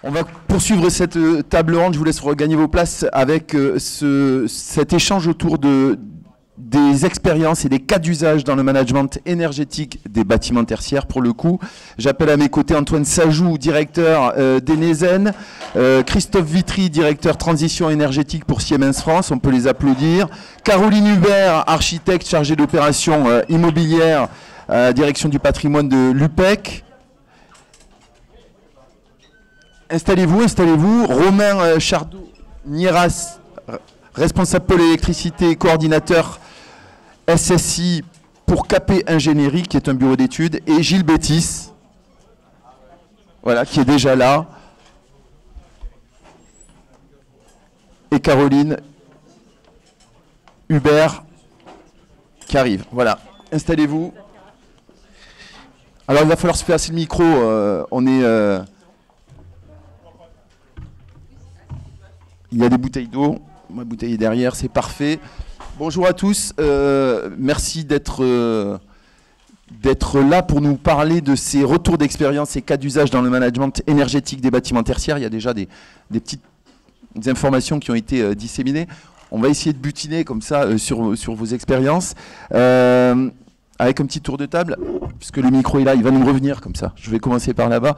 On va poursuivre cette table ronde. Je vous laisse regagner vos places avec cet échange autour des expériences et des cas d'usage dans le management énergétique des bâtiments tertiaires. Pour le coup, j'appelle à mes côtés Antoine Sajou, directeur d'Enezen, Christophe Vitry, directeur transition énergétique pour Siemens France. On peut les applaudir. Caroline Hubert, architecte chargée d'opérations immobilières, direction du patrimoine de l'UPEC. Installez-vous. Romain Chardot-Nieras, responsable pôle électricité, coordinateur SSI pour KP Ingénierie, qui est un bureau d'études, et Gilles Bétis, voilà, qui est déjà là, et Caroline Hubert, qui arrive. Voilà, installez-vous. Alors, il va falloir se placer le micro, il y a des bouteilles d'eau. Ma bouteille est derrière, c'est parfait. Bonjour à tous. Merci d'être là pour nous parler de ces retours d'expérience et cas d'usage dans le management énergétique des bâtiments tertiaires. Il y a déjà des petites informations qui ont été disséminées. On va essayer de butiner comme ça sur vos expériences. Avec un petit tour de table, puisque le micro est là, il va nous revenir comme ça. Je vais commencer par là-bas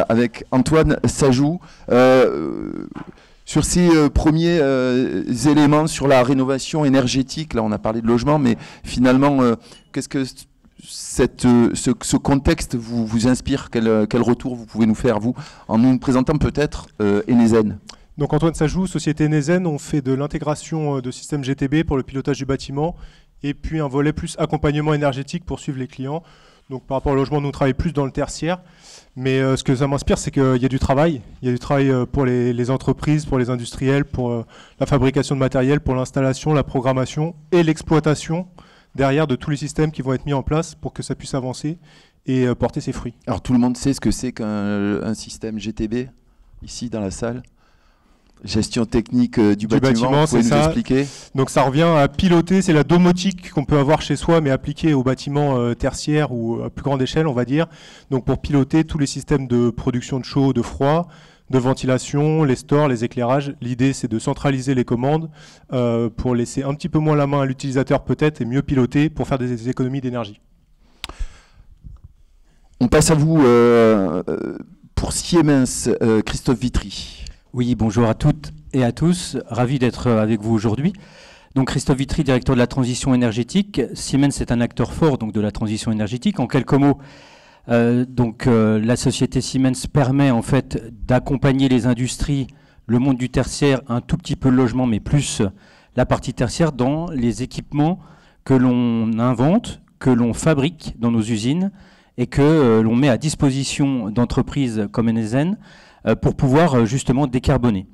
avec Antoine Sajou. Sur ces premiers éléments sur la rénovation énergétique, là on a parlé de logement, mais finalement, qu'est-ce que ce contexte vous inspire? Quel retour vous pouvez nous faire, vous, en nous présentant peut-être Enezen? Donc Antoine Sajou, société Enezen, on fait de l'intégration de systèmes GTB pour le pilotage du bâtiment, et puis un volet plus accompagnement énergétique pour suivre les clients. Donc par rapport au logement, nous travaillons plus dans le tertiaire. Mais ce que ça m'inspire, c'est qu'il y a du travail. Il y a du travail pour les entreprises, pour les industriels, pour la fabrication de matériel, pour l'installation, la programmation et l'exploitation derrière de tous les systèmes qui vont être mis en place pour que ça puisse avancer et porter ses fruits. Alors tout le monde sait ce que c'est qu'un système GTB, ici dans la salle? Gestion technique du bâtiment, vous pouvez nous expliquer? Donc ça revient à piloter, c'est la domotique qu'on peut avoir chez soi, mais appliquée aux bâtiments tertiaires ou à plus grande échelle, on va dire. Donc pour piloter tous les systèmes de production de chaud, de froid, de ventilation, les stores, les éclairages. L'idée, c'est de centraliser les commandes pour laisser un petit peu moins la main à l'utilisateur peut-être et mieux piloter pour faire des économies d'énergie. On passe à vous pour Siemens, Christophe Vitry. Oui, bonjour à toutes et à tous. Ravi d'être avec vous aujourd'hui. Donc Christophe Vitry, directeur de la transition énergétique. Siemens est un acteur fort donc, de la transition énergétique. En quelques mots, la société Siemens permet en fait d'accompagner les industries, le monde du tertiaire, un tout petit peu le logement, mais plus la partie tertiaire dans les équipements que l'on invente, que l'on fabrique dans nos usines et que l'on met à disposition d'entreprises comme Enezen pour pouvoir justement décarboner.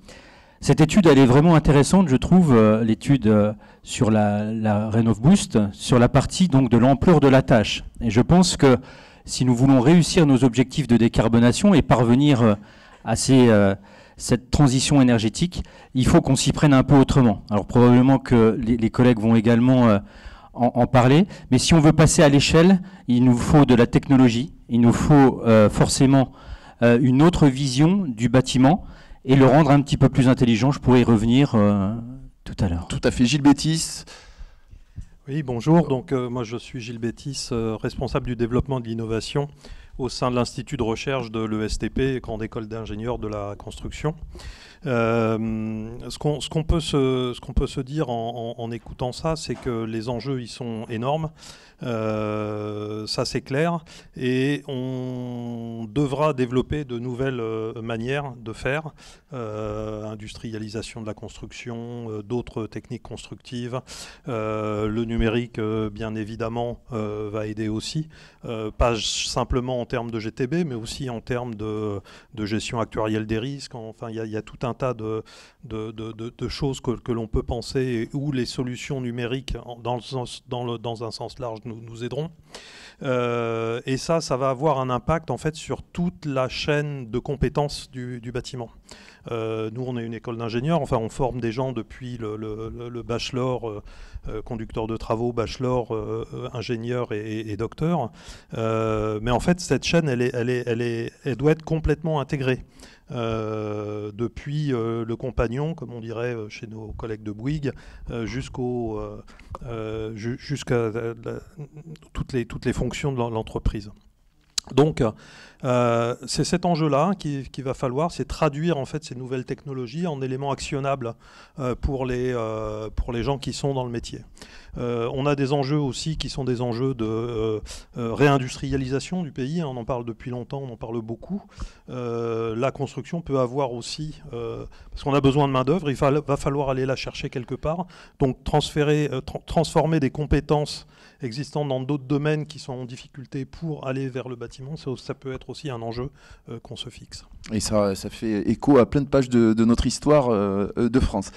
Cette étude, elle est vraiment intéressante, je trouve, l'étude sur la RénovBoost, sur la partie donc de l'ampleur de la tâche. Et je pense que si nous voulons réussir nos objectifs de décarbonation et parvenir à cette transition énergétique, il faut qu'on s'y prenne un peu autrement. Alors probablement que les collègues vont également en parler, mais si on veut passer à l'échelle, il nous faut de la technologie, il nous faut forcément une autre vision du bâtiment et le rendre un petit peu plus intelligent. Je pourrais y revenir tout à l'heure. Tout à fait. Gilles Bétis. Oui, bonjour. Donc, moi, je suis Gilles Bétis, responsable du développement de l'innovation au sein de l'Institut de recherche de l'ESTP, Grande École d'ingénieurs de la construction. Ce qu'on peut se dire en écoutant ça, c'est que les enjeux, ils sont énormes. Ça c'est clair, et on devra développer de nouvelles manières de faire, industrialisation de la construction, d'autres techniques constructives, le numérique bien évidemment va aider aussi, pas simplement en termes de GTB mais aussi en termes de gestion actuarielle des risques. Enfin il y a tout un tas de choses que l'on peut penser, où les solutions numériques dans un sens large nous aideront. Et ça va avoir un impact en fait sur toute la chaîne de compétences du bâtiment. Nous, on est une école d'ingénieurs, enfin on forme des gens depuis le bachelor, conducteur de travaux, bachelor, ingénieur et docteur. Mais en fait, cette chaîne, elle doit être complètement intégrée. Depuis le compagnon, comme on dirait chez nos collègues de Bouygues, jusqu'à toutes les fonctions de l'entreprise. Donc, c'est cet enjeu-là qu'il va falloir, c'est traduire en fait ces nouvelles technologies en éléments actionnables pour les gens qui sont dans le métier. On a des enjeux aussi qui sont des enjeux de réindustrialisation du pays. On en parle depuis longtemps, on en parle beaucoup. La construction peut avoir aussi, parce qu'on a besoin de main-d'œuvre, va falloir aller la chercher quelque part. Donc transformer des compétences existantes dans d'autres domaines qui sont en difficulté pour aller vers le bâtiment, ça peut être aussi un enjeu qu'on se fixe. Et ça fait écho à plein de pages de notre histoire de France.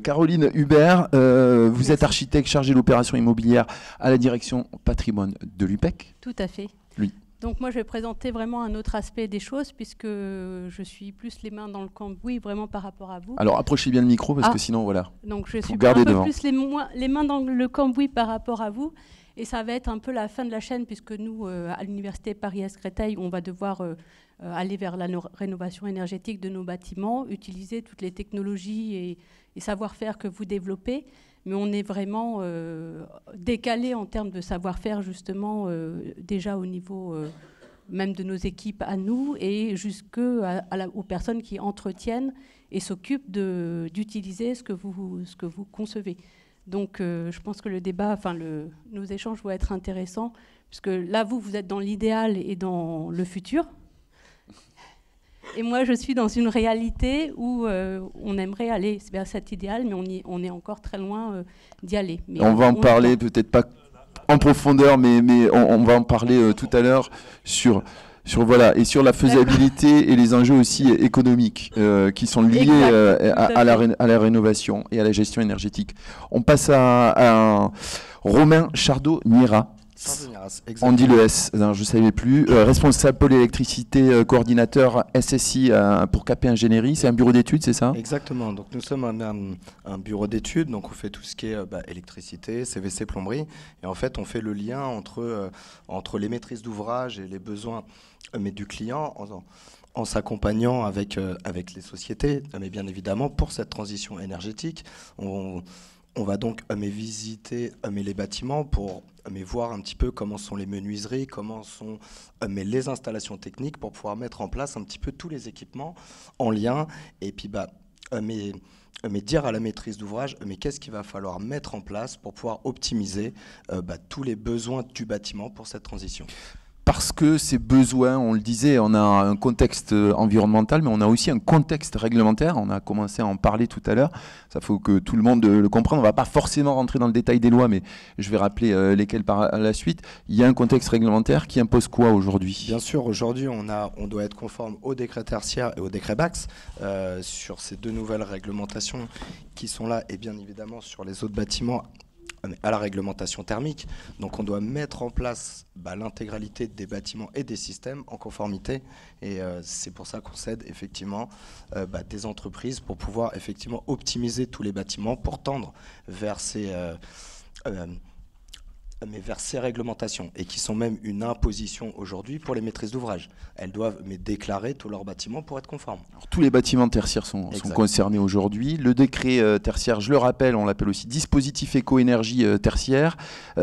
Caroline Hubert, vous êtes architecte chargée de l'opération immobilière à la direction patrimoine de l'UPEC. Tout à fait. Oui. Donc moi, je vais présenter vraiment un autre aspect des choses, puisque je suis plus les mains dans le cambouis, vraiment par rapport à vous. Alors approchez bien le micro, parce que sinon, voilà. Donc je suis un peu plus les mains dans le cambouis par rapport à vous. Et ça va être un peu la fin de la chaîne, puisque nous, à l'Université Paris-Est Créteil, on va devoir aller vers la rénovation énergétique de nos bâtiments, utiliser toutes les technologies et savoir-faire que vous développez. Mais on est vraiment décalé en termes de savoir-faire, justement, déjà au niveau même de nos équipes à nous, et jusqu'aux personnes qui entretiennent et s'occupent d'utiliser ce que vous concevez. Donc, je pense que le débat, nos échanges vont être intéressants, puisque là, vous êtes dans l'idéal et dans le futur. Et moi, je suis dans une réalité où on aimerait aller vers cet idéal, mais on est encore très loin d'y aller. Mais on va en parler, peut-être pas en profondeur, mais on va en parler tout à l'heure sur la faisabilité et les enjeux aussi économiques qui sont liés à la rénovation et à la gestion énergétique. On passe à Romain Chardot-Niera. On dit le S, non, je ne savais plus. Responsable pôle électricité, coordinateur SSI pour KP Ingénierie. C'est un bureau d'études, c'est ça? Exactement. Donc nous sommes un bureau d'études. Donc on fait tout ce qui est électricité, CVC, plomberie. Et en fait, on fait le lien entre les maîtrises d'ouvrage et les besoins du client en s'accompagnant avec les sociétés. Mais bien évidemment, pour cette transition énergétique, on va donc visiter les bâtiments pour voir un petit peu comment sont les menuiseries, comment sont les installations techniques pour pouvoir mettre en place un petit peu tous les équipements en lien et puis dire à la maîtrise d'ouvrage qu'est-ce qu'il va falloir mettre en place pour pouvoir optimiser tous les besoins du bâtiment pour cette transition. Parce que ces besoins, on le disait, on a un contexte environnemental, mais on a aussi un contexte réglementaire. On a commencé à en parler tout à l'heure. Ça faut que tout le monde le comprenne. On ne va pas forcément rentrer dans le détail des lois, mais je vais rappeler lesquelles par la suite. Il y a un contexte réglementaire qui impose quoi aujourd'hui? Bien sûr, aujourd'hui, on doit être conforme au décret tertiaire et au décret BAX sur ces deux nouvelles réglementations qui sont là, et bien évidemment sur les autres bâtiments à la réglementation thermique. Donc on doit mettre en place l'intégralité des bâtiments et des systèmes en conformité, et c'est pour ça qu'on s'aide effectivement des entreprises pour pouvoir effectivement optimiser tous les bâtiments pour tendre vers ces réglementations, et qui sont même une imposition aujourd'hui pour les maîtrises d'ouvrage. Elles doivent déclarer tous leurs bâtiments pour être conformes. Alors, tous les bâtiments tertiaires sont concernés aujourd'hui. Le décret tertiaire, je le rappelle, on l'appelle aussi dispositif éco-énergie tertiaire.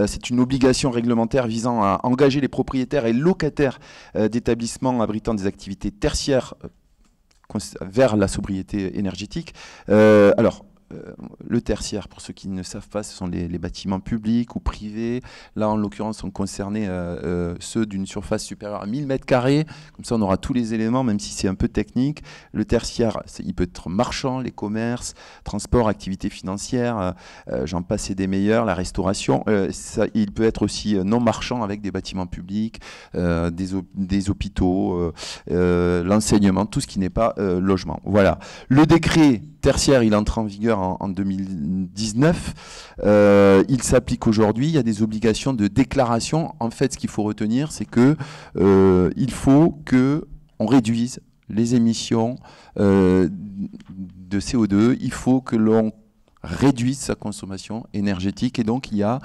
C'est une obligation réglementaire visant à engager les propriétaires et locataires d'établissements abritant des activités tertiaires vers la sobriété énergétique. Le tertiaire, pour ceux qui ne savent pas, ce sont les bâtiments publics ou privés. Là, en l'occurrence, sont concernés ceux d'une surface supérieure à 1000 m². Comme ça, on aura tous les éléments, même si c'est un peu technique. Le tertiaire, il peut être marchand, les commerces, transport, activités financières, j'en passe et des meilleurs, la restauration. Il peut être aussi non marchand avec des bâtiments publics, des hôpitaux, l'enseignement, tout ce qui n'est pas logement. Voilà. Le décret tertiaire, il entre en vigueur en 2019. Il s'applique aujourd'hui. Il y a des obligations de déclaration. En fait, ce qu'il faut retenir, c'est que il faut qu'on réduise les émissions de CO2. Il faut que l'on réduise sa consommation énergétique. Et donc, il y a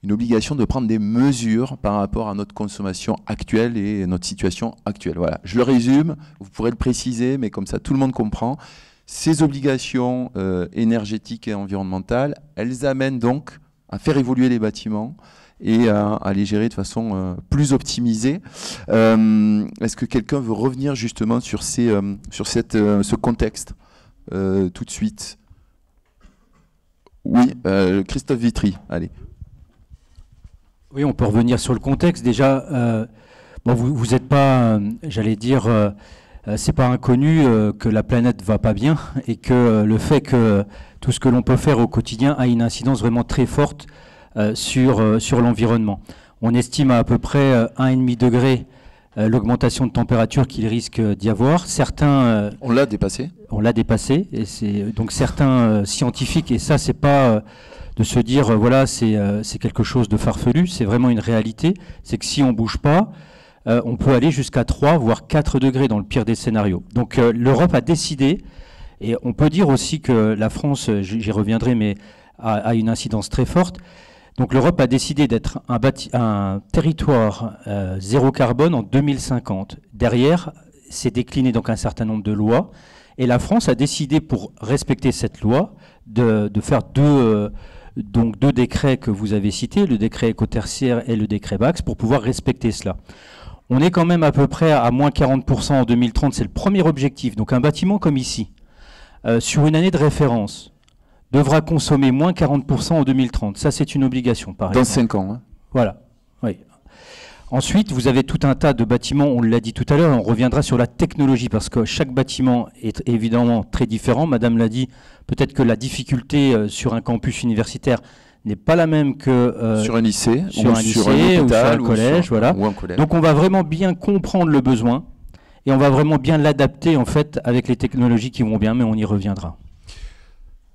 une obligation de prendre des mesures par rapport à notre consommation actuelle et notre situation actuelle. Voilà, je le résume, vous pourrez le préciser, mais comme ça tout le monde comprend. Ces obligations énergétiques et environnementales, elles amènent donc à faire évoluer les bâtiments et à les gérer de façon plus optimisée. Est-ce que quelqu'un veut revenir justement sur ce contexte tout de suite? Oui, Christophe Vitry, allez. Oui, on peut revenir sur le contexte. Déjà, bon, vous n'êtes pas, j'allais dire, c'est pas inconnu que la planète va pas bien et que le fait que tout ce que l'on peut faire au quotidien a une incidence vraiment très forte sur l'environnement. On estime à peu près 1,5 degré l'augmentation de température qu'il risque d'y avoir. Certains... on l'a dépassé. On l'a dépassé. Et c'est donc certains scientifiques, et ça, c'est pas... de se dire, voilà, c'est quelque chose de farfelu, c'est vraiment une réalité, c'est que si on ne bouge pas, on peut aller jusqu'à 3, voire 4 degrés dans le pire des scénarios. Donc l'Europe a décidé, et on peut dire aussi que la France, j'y reviendrai, mais a une incidence très forte. Donc l'Europe a décidé d'être un territoire zéro carbone en 2050. Derrière, c'est décliné donc un certain nombre de lois, et la France a décidé, pour respecter cette loi, de faire deux décrets que vous avez cités, le décret écotertiaire et le décret BAX, pour pouvoir respecter cela. On est quand même à peu près à moins 40% en 2030, c'est le premier objectif. Donc un bâtiment comme ici, sur une année de référence, devra consommer moins 40% en 2030. Ça, c'est une obligation, par exemple. Dans 5 ans. Hein. Voilà, oui. Ensuite, vous avez tout un tas de bâtiments, on l'a dit tout à l'heure, on reviendra sur la technologie, parce que chaque bâtiment est évidemment très différent. Madame l'a dit, peut-être que la difficulté sur un campus universitaire n'est pas la même que sur un lycée, sur un hôpital, ou sur un collège. Voilà. Ou un collège. Donc on va vraiment bien comprendre le besoin, et on va vraiment bien l'adapter en fait avec les technologies qui vont bien, mais on y reviendra.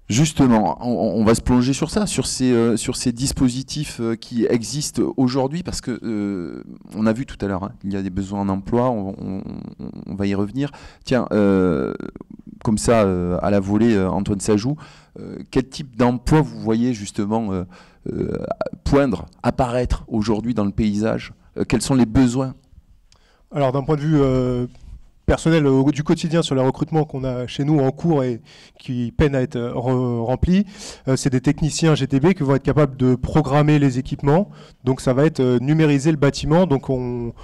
Justement, on va se plonger sur ça, sur ces dispositifs qui existent aujourd'hui, parce que on a vu tout à l'heure, hein, il y a des besoins en emploi, on va y revenir. Tiens, comme ça, à la volée, Antoine Sajou, quel type d'emploi vous voyez justement poindre, apparaître aujourd'hui dans le paysage? Quels sont les besoins? Alors d'un point de vue personnel du quotidien sur les recrutements qu'on a chez nous en cours et qui peinent à être remplis, c'est des techniciens GTB qui vont être capables de programmer les équipements. Donc ça va être numériser le bâtiment. Donc on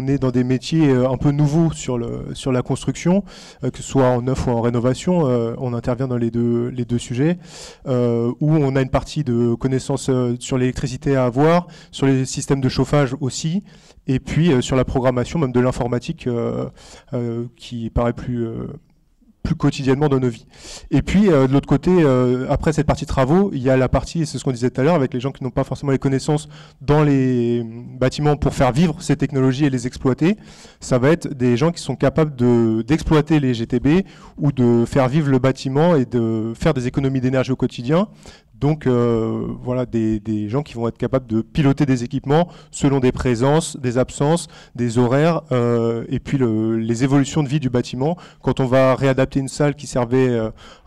est dans des métiers un peu nouveaux sur la construction, que ce soit en neuf ou en rénovation. On intervient dans les deux sujets, où on a une partie de connaissances sur l'électricité à avoir, sur les systèmes de chauffage aussi, et puis sur la programmation même de l'informatique qui paraît plus quotidiennement dans nos vies. Et puis, de l'autre côté, après cette partie travaux, il y a la partie, et c'est ce qu'on disait tout à l'heure, avec les gens qui n'ont pas forcément les connaissances dans les bâtiments pour faire vivre ces technologies et les exploiter. Ça va être des gens qui sont capables d'exploiter les GTB ou de faire vivre le bâtiment et de faire des économies d'énergie au quotidien. Donc voilà, des gens qui vont être capables de piloter des équipements selon des présences, des absences, des horaires et puis les évolutions de vie du bâtiment. Quand on va réadapter une salle qui servait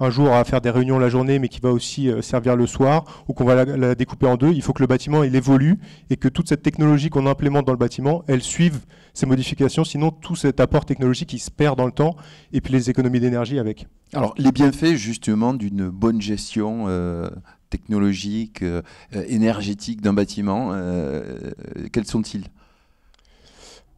un jour à faire des réunions la journée mais qui va aussi servir le soir, ou qu'on va la découper en deux, il faut que le bâtiment il évolue et que toute cette technologie qu'on implémente dans le bâtiment, elle suive ces modifications, sinon tout cet apport technologique il se perd dans le temps et puis les économies d'énergie avec. Alors les bienfaits justement d'une bonne gestion technologique, énergétique d'un bâtiment, quels sont-ils ?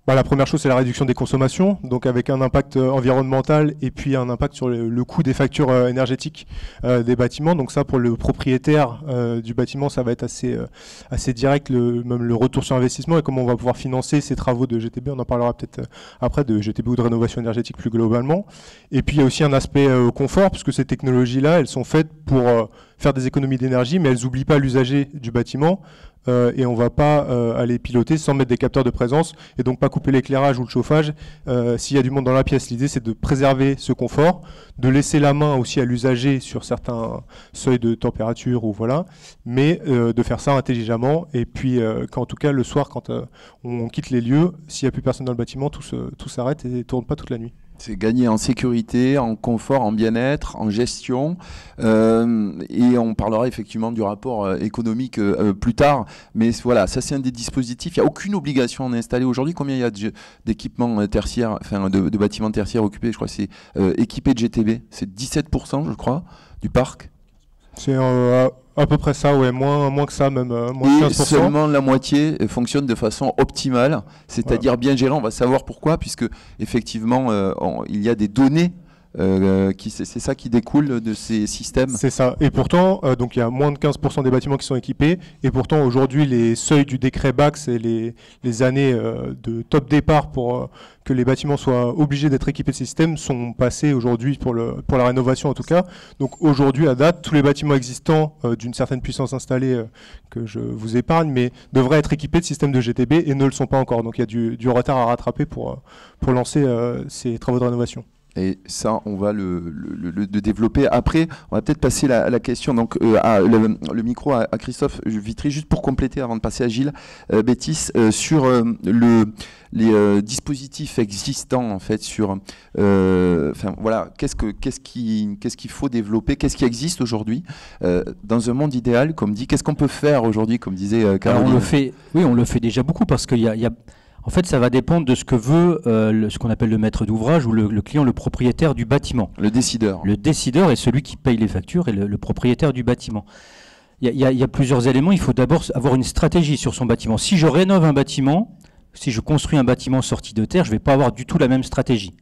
La première chose, c'est la réduction des consommations, donc avec un impact environnemental et puis un impact sur le coût des factures énergétiques des bâtiments. Donc ça, pour le propriétaire du bâtiment, ça va être assez direct, même le retour sur investissement et comment on va pouvoir financer ces travaux de GTB. On en parlera peut-être après de GTB ou de rénovation énergétique plus globalement. Et puis il y a aussi un aspect confort, puisque ces technologies-là, elles sont faites pour faire des économies d'énergie, mais elles n'oublient pas l'usager du bâtiment. Et on ne va pas aller piloter sans mettre des capteurs de présence et donc pas couper l'éclairage ou le chauffage s'il y a du monde dans la pièce. L'idée, c'est de préserver ce confort, de laisser la main aussi à l'usager sur certains seuils de température, ou voilà, mais de faire ça intelligemment. Et puis, en tout cas, le soir, quand on quitte les lieux, s'il n'y a plus personne dans le bâtiment, tout s'arrête et ne tourne pas toute la nuit. C'est gagner en sécurité, en confort, en bien-être, en gestion. Et on parlera effectivement du rapport économique plus tard. Mais voilà, ça c'est un des dispositifs. Il n'y a aucune obligation à en installer aujourd'hui. Combien il y a d'équipements tertiaires, enfin de bâtiments tertiaires occupés? Je crois que c'est équipé de GTB. C'est 17%, je crois, du parc. C'est à peu près ça, ouais, moins que ça, même moins de 15%. Et seulement la moitié fonctionne de façon optimale, c'est-à-dire bien gérée. On va savoir pourquoi, puisque effectivement, il y a des données. C'est ça qui découle de ces systèmes. C'est ça. Et pourtant, donc il y a moins de 15% des bâtiments qui sont équipés. Et pourtant, aujourd'hui, les seuils du décret BACS et les années de top départ pour que les bâtiments soient obligés d'être équipés de ces systèmes sont passés aujourd'hui pour la rénovation en tout cas. Donc aujourd'hui, à date, tous les bâtiments existants d'une certaine puissance installée que je vous épargne, mais devraient être équipés de systèmes de GTB et ne le sont pas encore. Donc il y a du retard à rattraper pour lancer ces travaux de rénovation. Et ça, on va le développer. Après, on va peut-être passer la question donc, le micro à Christophe Vitry, juste pour compléter avant de passer à Gilles Bétis, sur les dispositifs existants, en fait, sur... voilà, qu'est-ce qu'il faut développer, qu'est-ce qui existe aujourd'hui dans un monde idéal, comme dit, qu'est-ce qu'on peut faire aujourd'hui, comme disait Caroline? On le fait déjà beaucoup, parce qu'il y a en fait, ça va dépendre de ce que veut ce qu'on appelle le maître d'ouvrage ou le client, le propriétaire du bâtiment. Le décideur. Le décideur est celui qui paye les factures et le propriétaire du bâtiment. Il y a plusieurs éléments. Il faut d'abord avoir une stratégie sur son bâtiment. Si je rénove un bâtiment, si je construis un bâtiment sorti de terre, je ne vais pas avoir du tout la même stratégie.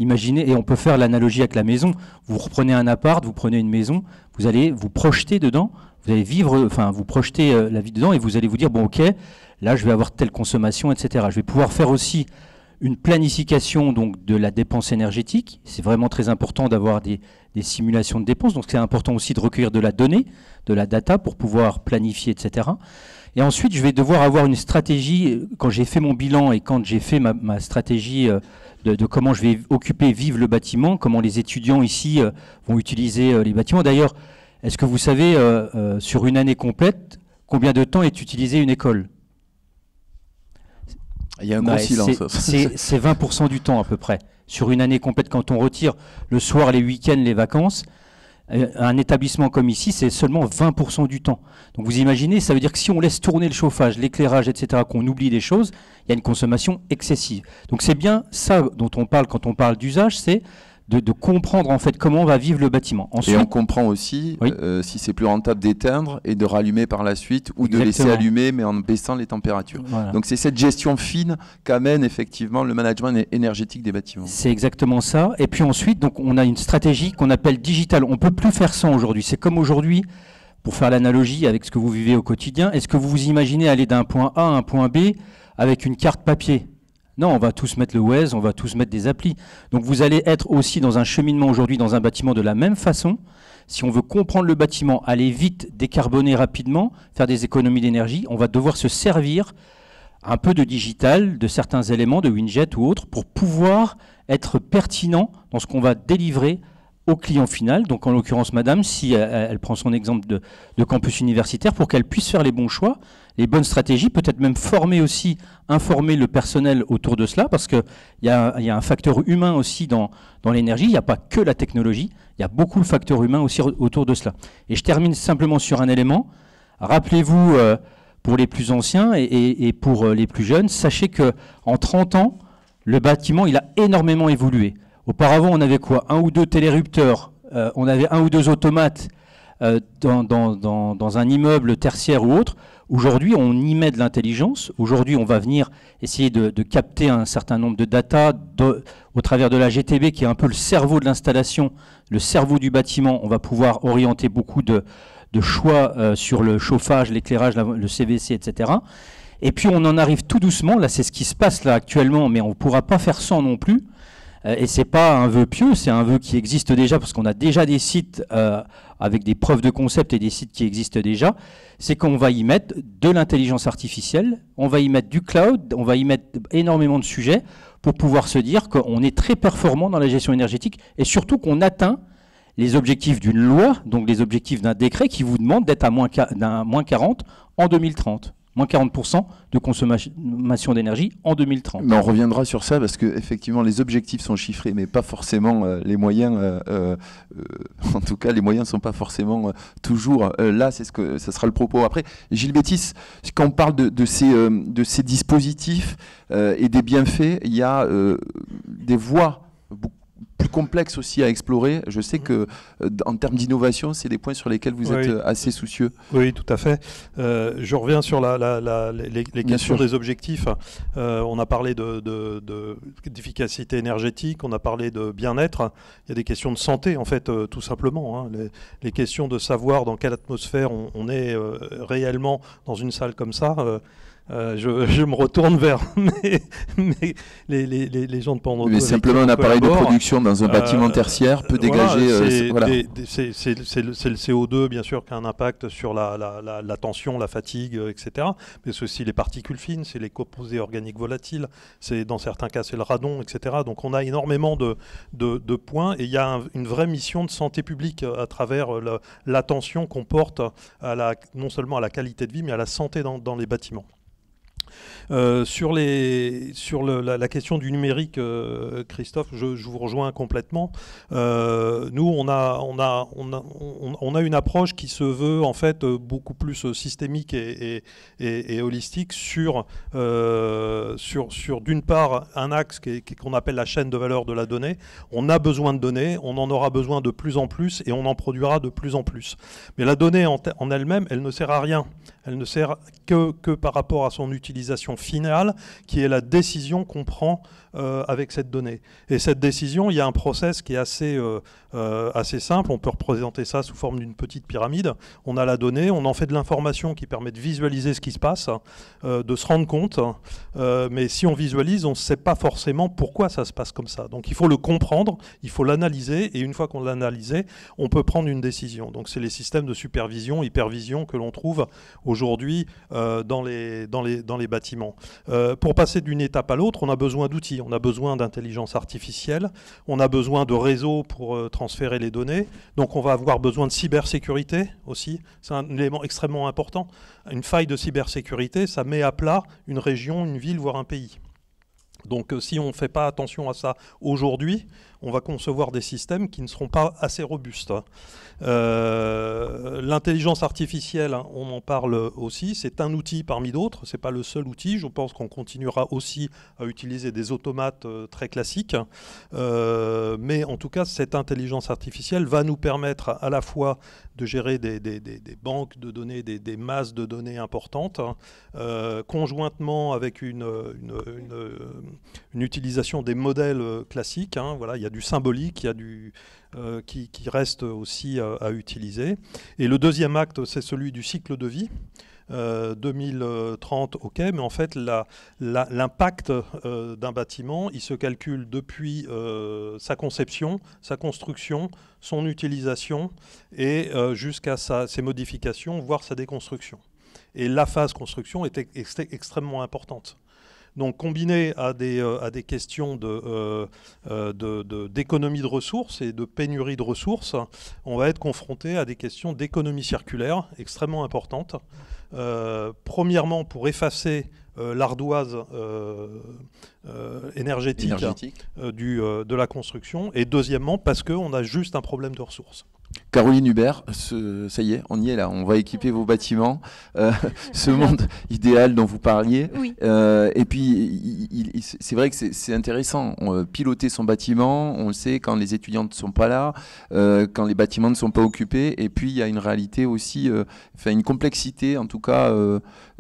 Imaginez, et on peut faire l'analogie avec la maison. Vous reprenez un appart, vous prenez une maison, vous allez vous projeter dedans, vous allez vivre, enfin vous projetez la vie dedans et vous allez vous dire, bon ok, là je vais avoir telle consommation, etc. Je vais pouvoir faire aussi une planification donc, de la dépense énergétique. C'est vraiment très important d'avoir des simulations de dépenses, donc c'est important aussi de recueillir de la donnée, de la data pour pouvoir planifier, etc. Et ensuite, je vais devoir avoir une stratégie, quand j'ai fait mon bilan et quand j'ai fait ma stratégie de comment je vais occuper, vivre le bâtiment, comment les étudiants ici vont utiliser les bâtiments. D'ailleurs, est-ce que vous savez, sur une année complète, combien de temps est utilisée une école ? Il y a un gros silence. C'est 20% du temps à peu près. Sur une année complète, quand on retire le soir, les week-ends, les vacances, un établissement comme ici, c'est seulement 20% du temps. Donc vous imaginez, ça veut dire que si on laisse tourner le chauffage, l'éclairage, etc., qu'on oublie des choses, il y a une consommation excessive. Donc c'est bien ça dont on parle quand on parle d'usage, c'est de comprendre en fait comment on va vivre le bâtiment. Ensuite, et on comprend aussi si c'est plus rentable d'éteindre et de rallumer par la suite ou de laisser allumer mais en baissant les températures. Voilà. Donc c'est cette gestion fine qu'amène effectivement le management énergétique des bâtiments. C'est exactement ça. Et puis ensuite, donc, on a une stratégie qu'on appelle digitale. On ne peut plus faire sans aujourd'hui. C'est comme aujourd'hui, pour faire l'analogie avec ce que vous vivez au quotidien, est-ce que vous vous imaginez aller d'un point A à un point B avec une carte papier ? Non, on va tous mettre le Waze, on va tous mettre des applis. Donc vous allez être aussi dans un cheminement aujourd'hui dans un bâtiment de la même façon. Si on veut comprendre le bâtiment, aller vite, décarboner rapidement, faire des économies d'énergie, on va devoir se servir un peu de digital, de certains éléments, de Winjet ou autres, pour pouvoir être pertinent dans ce qu'on va délivrer au client final. Donc en l'occurrence, madame, si elle prend son exemple de campus universitaire, pour qu'elle puisse faire les bons choix, les bonnes stratégies, peut-être même informer le personnel autour de cela, parce qu'il y a un facteur humain aussi dans l'énergie. Il n'y a pas que la technologie, il y a beaucoup de facteurs humains aussi autour de cela. Et je termine simplement sur un élément. Rappelez-vous, pour les plus anciens et pour les plus jeunes, sachez qu'en 30 ans, le bâtiment il a énormément évolué. Auparavant, on avait quoi? Un ou deux télérupteurs, on avait un ou deux automates dans un immeuble tertiaire ou autre. Aujourd'hui, on y met de l'intelligence. Aujourd'hui, on va venir essayer de capter un certain nombre de data au travers de la GTB, qui est un peu le cerveau de l'installation, le cerveau du bâtiment. On va pouvoir orienter beaucoup de choix sur le chauffage, l'éclairage, le CVC, etc. Et puis, on en arrive tout doucement. Là, c'est ce qui se passe là actuellement, mais on ne pourra pas faire sans non plus. Et c'est pas un vœu pieux, c'est un vœu qui existe déjà, parce qu'on a déjà des sites avec des preuves de concept et des sites qui existent déjà. C'est qu'on va y mettre de l'intelligence artificielle, on va y mettre du cloud, on va y mettre énormément de sujets pour pouvoir se dire qu'on est très performant dans la gestion énergétique et surtout qu'on atteint les objectifs d'une loi, donc les objectifs d'un décret qui vous demande d'être à moins 40 en 2030. Moins 40% de consommation d'énergie en 2030. Mais on reviendra sur ça parce que effectivement les objectifs sont chiffrés, mais pas forcément les moyens. En tout cas, les moyens ne sont pas forcément toujours là. C'est ça sera le propos. Après, Gilles Bétis, quand on parle de ces dispositifs et des bienfaits, il y a des voies plus complexe aussi à explorer. Je sais que en termes d'innovation, c'est des points sur lesquels vous êtes assez soucieux. Oui, tout à fait. Je reviens sur les questions des objectifs. On a parlé d'efficacité énergétique, on a parlé de bien-être. Il y a des questions de santé, en fait, tout simplement. Hein. Les questions de savoir dans quelle atmosphère on est réellement dans une salle comme ça. Je me retourne vers les gens de Pandro. Mais simplement un appareil de production dans un bâtiment tertiaire peut dégager... C'est le CO2, bien sûr, qui a un impact sur la tension, la fatigue, etc. Mais c'est aussi les particules fines, c'est les composés organiques volatiles, dans certains cas, c'est le radon, etc. Donc on a énormément de points et il y a une vraie mission de santé publique à travers l'attention qu'on porte non seulement à la qualité de vie, mais à la santé dans les bâtiments. Sur la question du numérique, Christophe, je vous rejoins complètement. Nous, on a une approche qui se veut en fait beaucoup plus systémique et holistique sur d'une part un axe qu'on appelle la chaîne de valeur de la donnée. On a besoin de données, on en aura besoin de plus en plus et on en produira de plus en plus. Mais la donnée en elle-même, elle ne sert à rien. Elle ne sert que par rapport à son utilisation finale, qui est la décision qu'on prend avec cette donnée. Et cette décision, il y a un process qui est assez simple. On peut représenter ça sous forme d'une petite pyramide. On a la donnée, on en fait de l'information qui permet de visualiser ce qui se passe, de se rendre compte. Mais si on visualise, on ne sait pas forcément pourquoi ça se passe comme ça. Donc il faut le comprendre, il faut l'analyser. Et une fois qu'on l'a analysé, on peut prendre une décision. Donc c'est les systèmes de supervision, hypervision que l'on trouve aujourd'hui dans les bâtiments. Pour passer d'une étape à l'autre, on a besoin d'outils. On a besoin d'intelligence artificielle, on a besoin de réseaux pour transférer les données, donc on va avoir besoin de cybersécurité aussi, c'est un élément extrêmement important. Une faille de cybersécurité, ça met à plat une région, une ville, voire un pays. Donc si on ne fait pas attention à ça aujourd'hui, on va concevoir des systèmes qui ne seront pas assez robustes. L'intelligence artificielle, on en parle aussi, c'est un outil parmi d'autres, ce n'est pas le seul outil. Je pense qu'on continuera aussi à utiliser des automates très classiques. Mais en tout cas, cette intelligence artificielle va nous permettre à la fois de gérer des banques de données, des masses de données importantes, conjointement avec une utilisation des modèles classiques. Hein, voilà, il y a du symbolique, il y a qui reste aussi à utiliser. Et le deuxième acte, c'est celui du cycle de vie. 2030, ok, mais en fait, l'impact d'un bâtiment, il se calcule depuis sa conception, sa construction, son utilisation et jusqu'à ses modifications, voire sa déconstruction. Et la phase construction est extrêmement importante. Donc combiné à des questions d'économie de ressources et de pénurie de ressources, on va être confronté à des questions d'économie circulaire extrêmement importantes. Premièrement, pour effacer l'ardoise énergétique. De la construction. Et deuxièmement, parce qu'on a juste un problème de ressources. Caroline Hubert, ça y est, on y est là, on va équiper vos bâtiments, ce monde idéal dont vous parliez. Oui. Et puis, c'est vrai que c'est intéressant, piloter son bâtiment, on le sait quand les étudiants ne sont pas là, quand les bâtiments ne sont pas occupés, et puis il y a une réalité aussi, une complexité, en tout cas,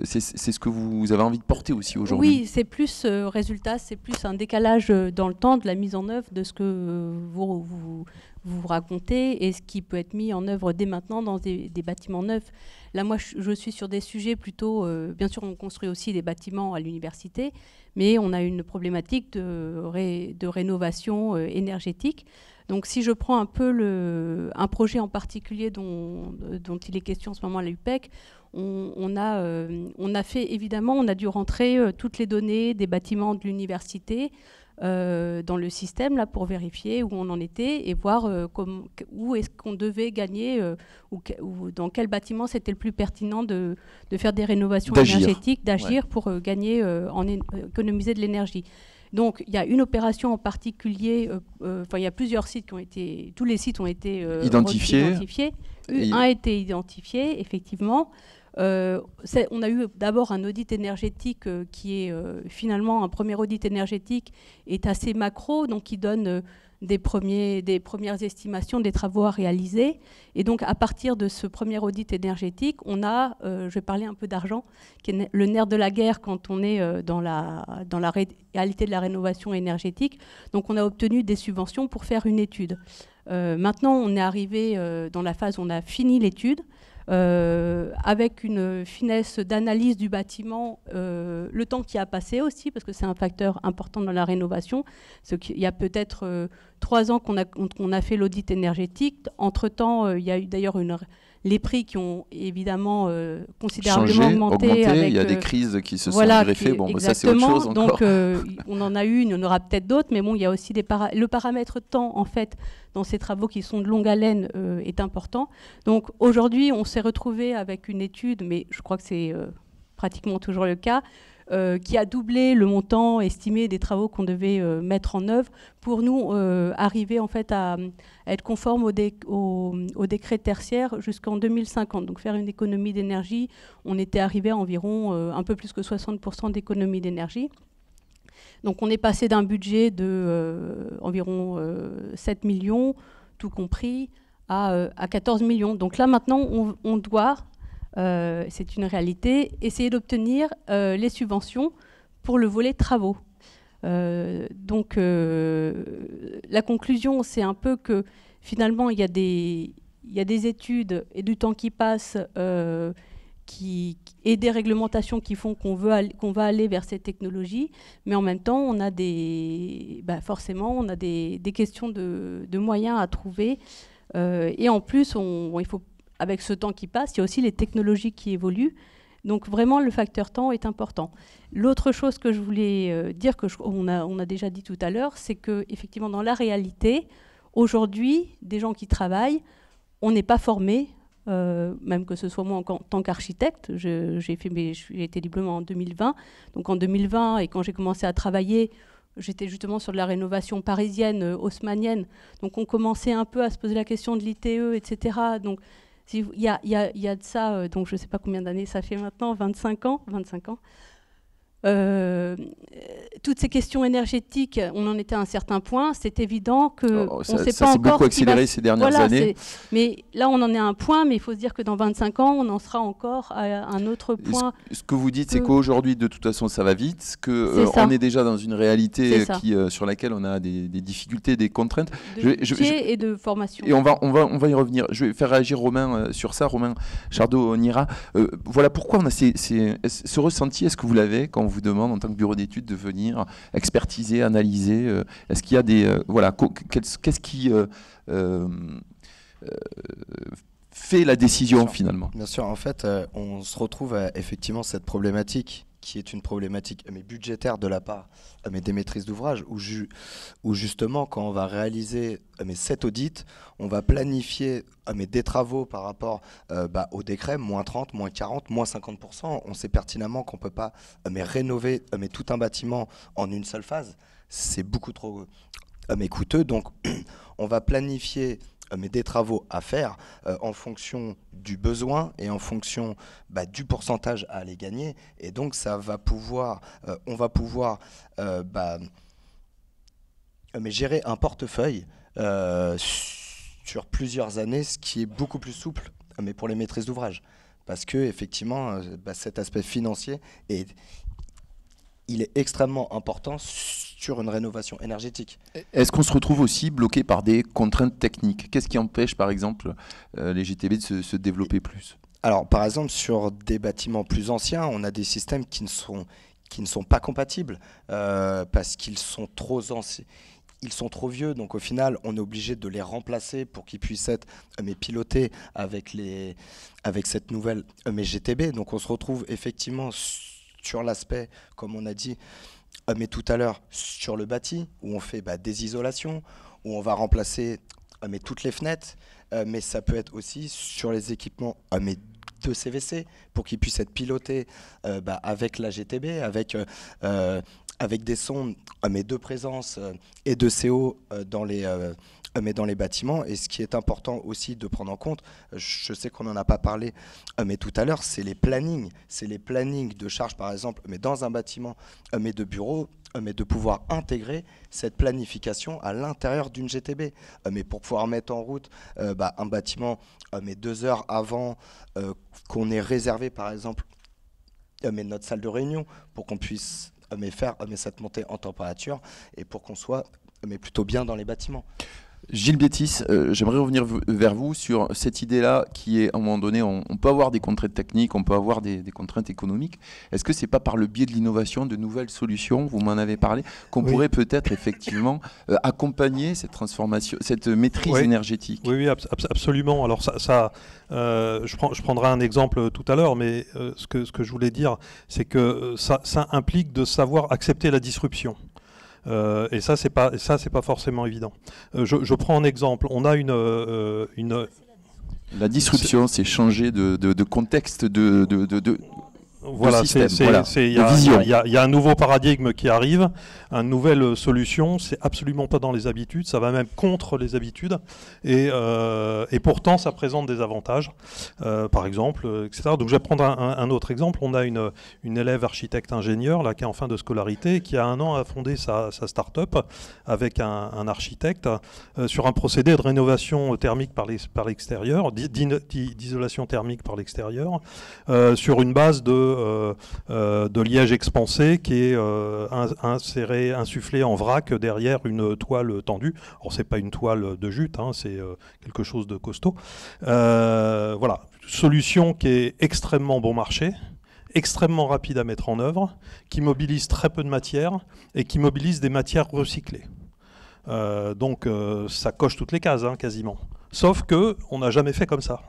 c'est ce que vous avez envie de porter aussi aujourd'hui. Oui, c'est plus résultat, c'est plus un décalage dans le temps de la mise en œuvre de ce que vous vous racontez et ce qui peut être mis en œuvre dès maintenant dans des bâtiments neufs. Là, moi, je suis sur des sujets plutôt... bien sûr, on construit aussi des bâtiments à l'université, mais on a une problématique de rénovation énergétique. Donc, si je prends un peu un projet en particulier dont il est question en ce moment à l'UPEC, on a fait, évidemment, on a dû rentrer toutes les données des bâtiments de l'université dans le système là, pour vérifier où on en était et voir où est-ce qu'on devait gagner ou dans quel bâtiment c'était le plus pertinent de faire des rénovations énergétiques, d'agir pour gagner, économiser de l'énergie. Donc, il y a une opération en particulier, il y a plusieurs sites qui ont été... Tous les sites ont été identifiés. Un a été identifié, effectivement. On a eu d'abord un audit énergétique qui est finalement un premier audit énergétique est assez macro, donc qui donne des premières estimations des travaux à réaliser. Et donc à partir de ce premier audit énergétique, on a, je vais parler un peu d'argent, qui est le nerf de la guerre quand on est dans la réalité de la rénovation énergétique. Donc on a obtenu des subventions pour faire une étude. Maintenant, on est arrivé dans la phase où on a fini l'étude. Avec une finesse d'analyse du bâtiment, le temps qui a passé aussi, parce que c'est un facteur important dans la rénovation. Il y a peut-être 3 ans qu'on a fait l'audit énergétique. Entre-temps, il y a eu d'ailleurs les prix qui ont évidemment considérablement augmenté. Il y a des crises qui se sont greffées. Bon, ça, c'est autre chose encore. Donc, on en a eu une, il y en aura peut-être d'autres, mais bon, il y a aussi le paramètre temps, en fait, dans ces travaux qui sont de longue haleine, est important. Donc, aujourd'hui, on s'est retrouvé avec une étude, mais je crois que c'est pratiquement toujours le cas, qui a doublé le montant estimé des travaux qu'on devait mettre en œuvre pour nous arriver en fait à être conforme au décret tertiaire jusqu'en 2050. Donc faire une économie d'énergie, on était arrivé à environ un peu plus que 60% d'économie d'énergie. Donc on est passé d'un budget de environ 7 millions, tout compris, à 14 millions. Donc là maintenant on doit... c'est une réalité, essayer d'obtenir les subventions pour le volet travaux. Donc la conclusion, c'est un peu que finalement, il y a des études et du temps qui passe et des réglementations qui font qu'on va aller vers ces technologies, mais en même temps, on a forcément, on a des questions de moyens à trouver. Et en plus, il faut... Avec ce temps qui passe, il y a aussi les technologies qui évoluent. Donc vraiment, le facteur temps est important. L'autre chose que je voulais dire, on a déjà dit tout à l'heure, c'est qu'effectivement, dans la réalité, aujourd'hui, des gens qui travaillent, on n'est pas formés, même que ce soit moi en tant qu'architecte. J'ai été diplômée en 2020. Donc en 2020, et quand j'ai commencé à travailler, j'étais justement sur de la rénovation parisienne, haussmannienne. Donc on commençait un peu à se poser la question de l'ITE, etc. Donc il y a de ça, donc je ne sais pas combien d'années ça fait maintenant, 25 ans. Toutes ces questions énergétiques, on en était à un certain point. C'est évident que on ne sait pas encore. Ça s'est beaucoup accéléré ces dernières années. Mais là, on en est à un point, mais il faut se dire que dans 25 ans, on en sera encore à un autre point. Ce que vous dites, c'est qu'aujourd'hui, de toute façon, ça va vite, qu'on est déjà dans une réalité sur laquelle on a des difficultés, des contraintes. Et de formation. Et on va y revenir. Je vais faire réagir Romain sur ça, Romain Chardot-Nira. Voilà pourquoi on a ce ressenti. Est-ce que vous l'avez quand on vous demande en tant que bureau d'études de venir expertiser, analyser, est-ce qu'il y a des qu'est-ce qui fait la décision finalement? Bien sûr, en fait, on se retrouve à effectivement cette problématique qui est une problématique budgétaire de la part des maîtrises d'ouvrage, où justement, quand on va réaliser cet audit, on va planifier des travaux par rapport au décret, moins 30, moins 40, moins 50%. On sait pertinemment qu'on ne peut pas rénover tout un bâtiment en une seule phase. C'est beaucoup trop coûteux. Donc, on va planifier des travaux à faire en fonction du besoin et en fonction du pourcentage à aller gagner. Et donc, ça va pouvoir, on va pouvoir gérer un portefeuille sur plusieurs années, ce qui est beaucoup plus souple pour les maîtrises d'ouvrage. Parce que effectivement, cet aspect financier il est extrêmement important sur une rénovation énergétique. Est-ce qu'on se retrouve aussi bloqué par des contraintes techniques? Qu'est-ce qui empêche, par exemple, les GTB de se développer plus? Alors, par exemple, sur des bâtiments plus anciens, on a des systèmes qui ne sont pas compatibles parce qu'ils sont trop anciens. Ils sont trop vieux, donc au final, on est obligé de les remplacer pour qu'ils puissent être pilotés avec cette nouvelle GTB. Donc on se retrouve effectivement sur l'aspect, comme on a dit tout à l'heure, sur le bâti, où on fait des isolations, où on va remplacer toutes les fenêtres, mais ça peut être aussi sur les équipements de CVC, pour qu'ils puissent être pilotés avec la GTB, avec des sondes de présence et de CO dans les bâtiments. Et ce qui est important aussi de prendre en compte, je sais qu'on n'en a pas parlé tout à l'heure, c'est les plannings. C'est les plannings de charge, par exemple, dans un bâtiment de bureau, de pouvoir intégrer cette planification à l'intérieur d'une GTB. Mais pour pouvoir mettre en route un bâtiment 2 heures avant qu'on ait réservé, par exemple, notre salle de réunion, pour qu'on puisse faire cette montée en température et pour qu'on soit plutôt bien dans les bâtiments. Gilles Bétis, j'aimerais revenir vers vous sur cette idée-là qui est, à un moment donné, on peut avoir des contraintes techniques, on peut avoir des contraintes économiques. Est-ce que ce n'est pas par le biais de l'innovation, de nouvelles solutions, vous m'en avez parlé, qu'on pourrait peut-être effectivement accompagner cette transformation, cette maîtrise énergétique? Oui, absolument. Alors je prendrai un exemple tout à l'heure, mais ce que je voulais dire, c'est que ça implique de savoir accepter la disruption. Et ça, c'est pas forcément évident. Je prends un exemple. On a une... La disruption, c'est changer de contexte, Voilà, il y a un nouveau paradigme qui arrive, une nouvelle solution. C'est absolument pas dans les habitudes, ça va même contre les habitudes, et pourtant ça présente des avantages, par exemple, etc. Donc je vais prendre un autre exemple. On a une élève architecte-ingénieur là qui est en fin de scolarité, qui a 1 an a fondé sa start-up avec un architecte sur un procédé de rénovation thermique par l'extérieur, d'isolation thermique par l'extérieur, sur une base de liège expansé qui est insufflé en vrac derrière une toile tendue. Alors c'est pas une toile de jute, c'est quelque chose de costaud. Voilà, solution qui est extrêmement bon marché, extrêmement rapide à mettre en œuvre, qui mobilise très peu de matière et qui mobilise des matières recyclées. Donc ça coche toutes les cases quasiment. Sauf que on n'a jamais fait comme ça.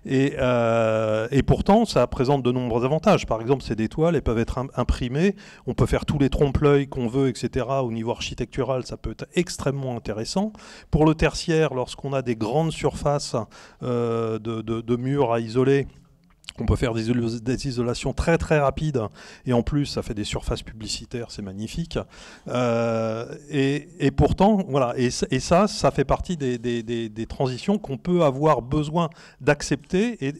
Et pourtant, ça présente de nombreux avantages. Par exemple, c'est des toiles, elles peuvent être imprimées, on peut faire tous les trompe-l'œil qu'on veut, etc. Au niveau architectural, ça peut être extrêmement intéressant. Pour le tertiaire, lorsqu'on a des grandes surfaces de murs à isoler, on peut faire des isolations très très rapides, et en plus ça fait des surfaces publicitaires, c'est magnifique. Et pourtant, voilà, et ça fait partie des transitions qu'on peut avoir besoin d'accepter et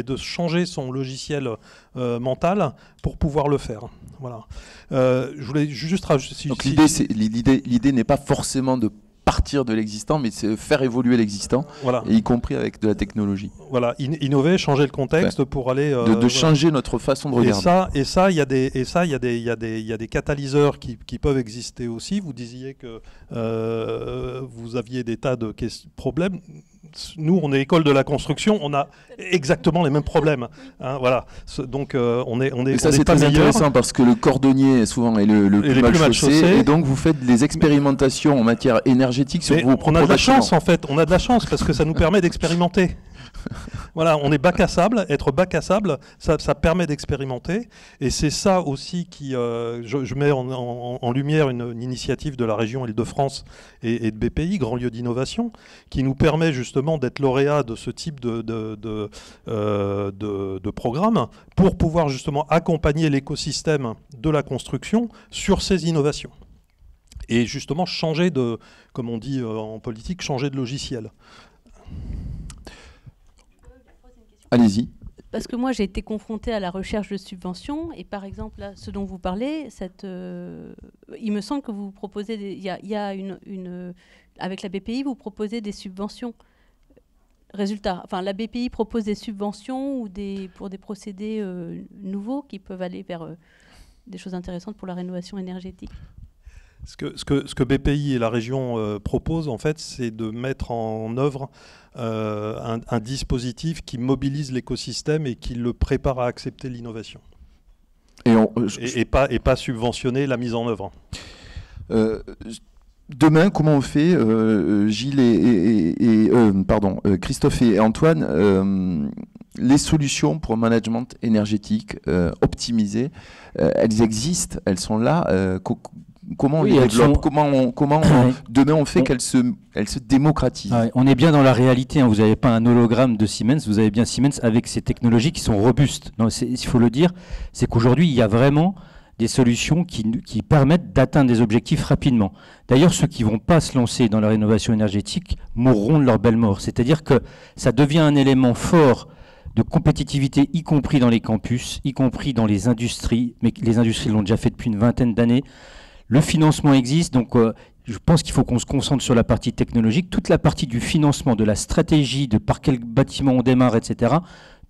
de changer son logiciel mental pour pouvoir le faire. Voilà. Je voulais juste rajouter. Donc l'idée n'est pas forcément de partir de l'existant, mais c'est faire évoluer l'existant, voilà. Y compris avec de la technologie. Voilà, innover, changer le contexte pour aller de changer notre façon de regarder. Et ça, il y a des catalyseurs qui peuvent exister aussi. Vous disiez que vous aviez des tas de problèmes. Nous, on est école de la construction, on a exactement les mêmes problèmes. Voilà. Donc, on est. Et ça, c'est très intéressant parce que le cordonnier souvent est le plus mal chaussé, et donc vous faites des expérimentations en matière énergétique sur vos propres On a de la bâtiments. chance en fait. On a de la chance parce que ça nous permet d'expérimenter. Voilà, on est bac à sable. Être bac à sable, ça permet d'expérimenter. Et c'est ça aussi qui... je mets en lumière une initiative de la région Île-de-France et de BPI, Grand Lieu d'Innovation, qui nous permet justement d'être lauréat de ce type de programme pour pouvoir justement accompagner l'écosystème de la construction sur ces innovations. Et justement changer comme on dit en politique, changer de logiciel. Allez-y. Parce que moi, j'ai été confrontée à la recherche de subventions. Et par exemple, là, ce dont vous parlez, il me semble que vous proposez... avec la BPI, vous proposez des subventions. Résultat, enfin, la BPI propose des subventions pour des procédés nouveaux qui peuvent aller vers des choses intéressantes pour la rénovation énergétique. Ce que BPI et la région proposent, en fait, c'est de mettre en œuvre un dispositif qui mobilise l'écosystème et qui le prépare à accepter l'innovation. Et pas subventionner la mise en œuvre. Demain, comment on fait, Gilles Christophe et Antoine, les solutions pour un management énergétique optimisé, elles existent, elles sont là. Comment on les développe, demain on fait qu'elles se démocratisent. Ouais, on est bien dans la réalité, hein. Vous n'avez pas un hologramme de Siemens, vous avez bien Siemens avec ces technologies qui sont robustes. Il faut le dire, c'est qu'aujourd'hui il y a vraiment des solutions qui permettent d'atteindre des objectifs rapidement. D'ailleurs, ceux qui ne vont pas se lancer dans la rénovation énergétique mourront de leur belle mort. C'est-à-dire que ça devient un élément fort de compétitivité, y compris dans les campus, y compris dans les industries, mais les industries l'ont déjà fait depuis une vingtaine d'années. Le financement existe, donc je pense qu'il faut qu'on se concentre sur la partie technologique. Toute la partie du financement, de la stratégie, de par quel bâtiment on démarre, etc.,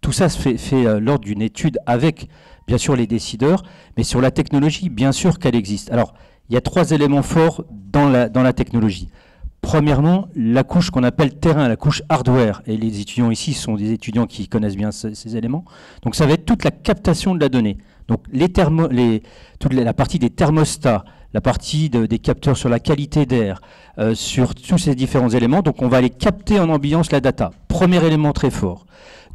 tout ça se fait lors d'une étude avec, bien sûr, les décideurs, mais sur la technologie, bien sûr qu'elle existe. Alors, il y a 3 éléments forts dans la technologie. Premièrement, la couche qu'on appelle terrain, la couche hardware. Et les étudiants ici sont des étudiants qui connaissent bien ces éléments. Donc, ça va être toute la captation de la donnée. Donc, toute la partie des thermostats, la partie des capteurs sur la qualité d'air, sur tous ces différents éléments. Donc, on va aller capter en ambiance la data. Premier élément très fort.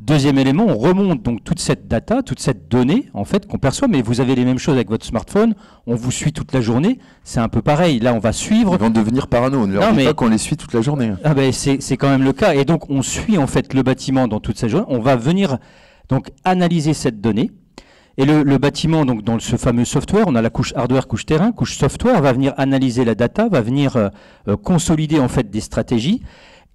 Deuxième élément, on remonte donc toute cette data, toute cette donnée en fait qu'on perçoit, mais vous avez les mêmes choses avec votre smartphone, on vous suit toute la journée, c'est un peu pareil, là on va suivre... Ils vont devenir parano, on ne leur dit pas qu'on les suit toute la journée. Ah ben c'est quand même le cas, et donc on suit en fait le bâtiment dans toute sa journée, on va venir donc analyser cette donnée, et le bâtiment, donc dans ce fameux software, on a la couche hardware, couche terrain, couche software, va venir analyser la data, va venir consolider en fait des stratégies,